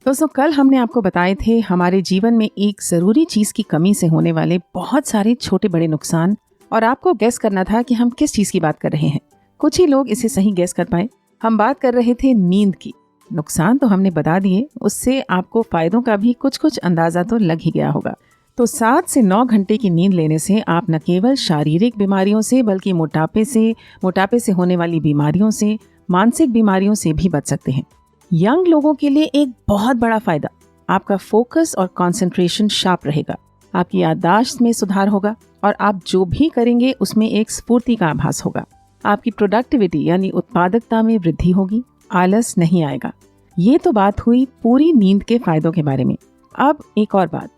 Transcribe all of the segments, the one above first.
दोस्तों, कल हमने आपको बताए थे हमारे जीवन में एक ज़रूरी चीज़ की कमी से होने वाले बहुत सारे छोटे बड़े नुकसान, और आपको गैस करना था कि हम किस चीज़ की बात कर रहे हैं। कुछ ही लोग इसे सही गैस कर पाए। हम बात कर रहे थे नींद की। नुकसान तो हमने बता दिए, उससे आपको फ़ायदों का भी कुछ कुछ अंदाज़ा तो लग ही गया होगा। तो 7 से 9 घंटे की नींद लेने से आप न केवल शारीरिक बीमारियों से बल्कि मोटापे से होने वाली बीमारियों से, मानसिक बीमारियों से भी बच सकते हैं। यंग लोगों के लिए एक बहुत बड़ा फायदा, आपका फोकस और कंसंट्रेशन शार्प रहेगा, आपकी याददाश्त में सुधार होगा और आप जो भी करेंगे उसमें एक स्फूर्ति का आभास होगा। आपकी प्रोडक्टिविटी यानी उत्पादकता में वृद्धि होगी, आलस नहीं आएगा। ये तो बात हुई पूरी नींद के फायदों के बारे में। अब एक और बात,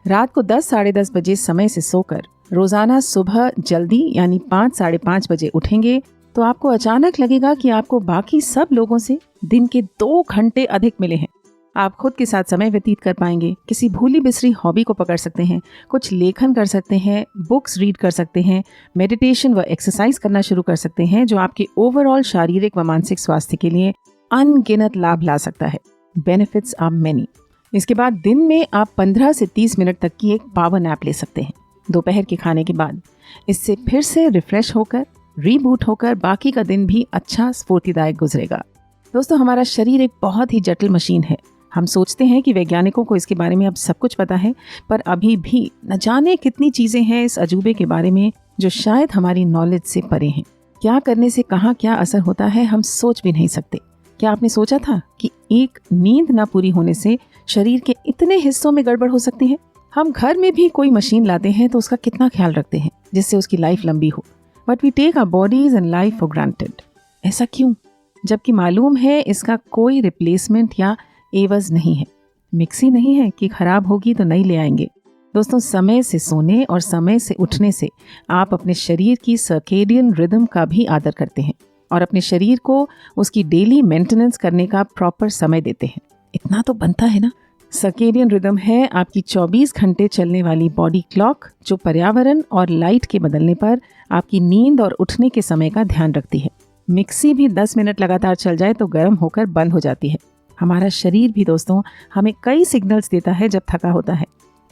रात को 10 साढ़े 10 बजे समय से सोकर रोजाना सुबह जल्दी यानी 5 साढ़े 5 बजे उठेंगे तो आपको अचानक लगेगा कि आपको बाकी सब लोगों से दिन के 2 घंटे अधिक मिले हैं। आप खुद के साथ समय व्यतीत कर पाएंगे, किसी भूली बिसरी हॉबी को पकड़ सकते हैं, कुछ लेखन कर सकते हैं, बुक्स रीड कर सकते हैं, मेडिटेशन व एक्सरसाइज करना शुरू कर सकते हैं, जो आपके ओवरऑल शारीरिक व मानसिक स्वास्थ्य के लिए अनगिनत लाभ ला सकता है। Benefits are many. इसके बाद दिन में आप 15 से 30 मिनट तक की एक पावर नैप ले सकते हैं दोपहर के खाने के बाद। इससे फिर से रिफ्रेश होकर, रीबूट होकर बाकी का दिन भी अच्छा स्फूर्तिदायक गुजरेगा। दोस्तों, हमारा शरीर एक बहुत ही जटिल मशीन है। हम सोचते हैं कि वैज्ञानिकों को इसके बारे में अब सब कुछ पता है, पर अभी भी न जाने कितनी चीजें हैं इस अजूबे के बारे में जो शायद हमारी नॉलेज से परे हैं। क्या करने से कहाँ क्या असर होता है हम सोच भी नहीं सकते। क्या आपने सोचा था कि एक नींद न पूरी होने से शरीर के इतने हिस्सों में गड़बड़ हो सकती है? हम घर में भी कोई मशीन लाते हैं तो उसका कितना ख्याल रखते हैं जिससे उसकी लाइफ लंबी हो, but we take our bodies and life for granted. ऐसा क्यों? जबकि मालूम है इसका कोई रिप्लेसमेंट या एवज नहीं है। मिक्सी नहीं है कि खराब होगी तो नई ले आएंगे। दोस्तों, समय से सोने और समय से उठने से आप अपने शरीर की सर्केडियन रिदम का भी आदर करते हैं और अपने शरीर को उसकी डेली मेंटेनेंस करने का प्रॉपर समय देते हैं। इतना तो बनता है ना। सर्केडियन रिदम है आपकी 24 घंटे चलने वाली बॉडी क्लॉक, जो पर्यावरण और लाइट के बदलने पर आपकी नींद और उठने के समय का ध्यान रखती है। मिक्सी भी 10 मिनट लगातार चल जाए तो गर्म होकर बंद हो जाती है। हमारा शरीर भी दोस्तों हमें कई सिग्नल्स देता है जब थका होता है,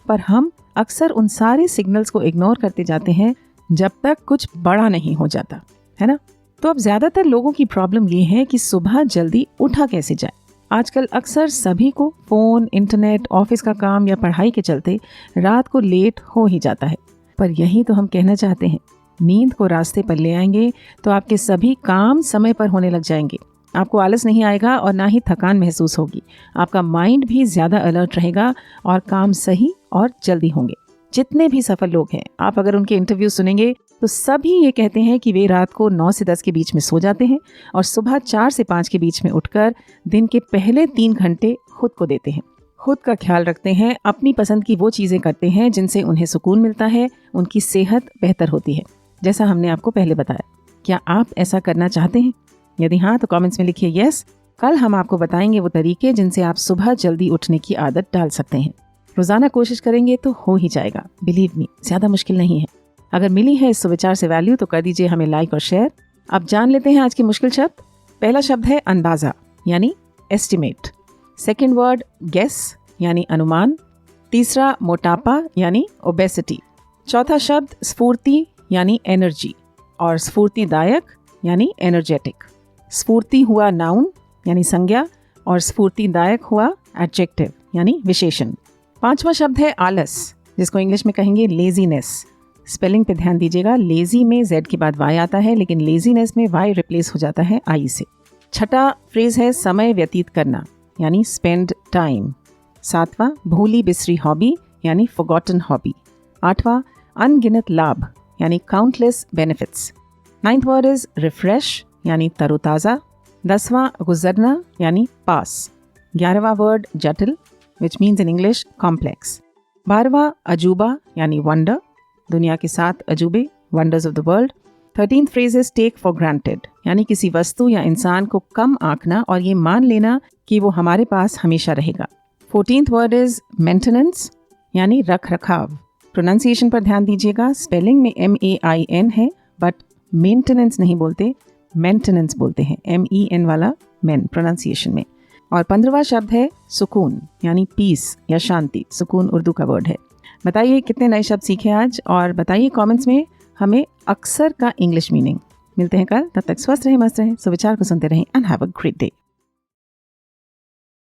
पर हम अक्सर उन सारे सिग्नल्स को इग्नोर करते जाते हैं जब तक कुछ बड़ा नहीं हो जाता, है ना। तो अब ज्यादातर लोगों की प्रॉब्लम ये है कि सुबह जल्दी उठा कैसे जाए। आजकल अक्सर सभी को फोन, इंटरनेट, ऑफिस का काम या पढ़ाई के चलते रात को लेट हो ही जाता है। पर यही तो हम कहना चाहते हैं, नींद को रास्ते पर ले आएंगे तो आपके सभी काम समय पर होने लग जाएंगे। आपको आलस नहीं आएगा और ना ही थकान महसूस होगी। आपका माइंड भी ज़्यादा अलर्ट रहेगा और काम सही और जल्दी होंगे। जितने भी सफल लोग हैं, आप अगर उनके इंटरव्यू सुनेंगे तो सभी ये कहते हैं कि वे रात को 9 से 10 के बीच में सो जाते हैं और सुबह 4 से 5 के बीच में उठकर दिन के पहले 3 घंटे खुद को देते हैं। खुद का ख्याल रखते हैं, अपनी पसंद की वो चीज़ें करते हैं जिनसे उन्हें सुकून मिलता है, उनकी सेहत बेहतर होती है, जैसा हमने आपको पहले बताया। क्या आप ऐसा करना चाहते हैं? यदि हाँ तो कमेंट्स में लिखिए यस। कल हम आपको बताएंगे वो तरीके जिनसे आप सुबह जल्दी उठने की आदत डाल सकते हैं। रोजाना कोशिश करेंगे तो हो ही जाएगा, बिलीव मी, ज्यादा मुश्किल नहीं है। अगर मिली है इस सुविचार से वैल्यू तो कर दीजिए हमें लाइक और शेयर। अब जान लेते हैं आज के मुश्किल शब्द। पहला शब्द है अंदाजा यानी एस्टिमेट। सेकेंड वर्ड गेस यानी अनुमान। तीसरा मोटापा यानी ओबेसिटी। चौथा शब्द स्फूर्ति यानी एनर्जी और स्फूर्तिदायक यानी एनर्जेटिक। स्फूर्ति हुआ नाउन यानी संज्ञा और स्फूर्तिदायक हुआ एडजेक्टिव यानी विशेषण। पांचवा शब्द है आलस, जिसको इंग्लिश में कहेंगे लेजीनेस। स्पेलिंग पे ध्यान दीजिएगा, लेजी में जेड के बाद वाई आता है, लेकिन लेजीनेस में वाई रिप्लेस हो जाता है आई से। छठा फ्रेज है समय व्यतीत करना यानी स्पेंड टाइम। सातवां भूली बिसरी हॉबी यानी फॉरगॉटन हॉबी। आठवां अनगिनत लाभ यानी countless benefits. Ninth word is refresh यानी तरोताज़ा। 10वां गुजरना यानी पास। 11वां वर्ड जटिल which means in English complex. 12वां अजूबा यानी वंडर, दुनिया के 7 अजूबे, wonders of the world. 13th phrase is take for granted यानी किसी वस्तु या इंसान को कम आंकना और ये मान लेना कि वो हमारे पास हमेशा रहेगा। 14th वर्ड इज मेंटेनेंस यानी रख रखाव। प्रोनाउंसिएशन पर ध्यान दीजिएगा, स्पेलिंग में MAIN है बट मेंटेनेंस नहीं बोलते, मेंटेनेंस बोलते हैं, MEN वाला मेन प्रोनाउंसिएशन में। और 15वां शब्द है सुकून, यानी पीस या शांति। सुकून उर्दू का वर्ड है। बताइए कितने नए शब्द सीखे आज, और बताइए कमेंट्स में हमें अक्सर का इंग्लिश मीनिंग। मिलते हैं कल, तब तक स्वस्थ रहें, मस्त रहें, सुविचार को सुनते रहें and have a great day.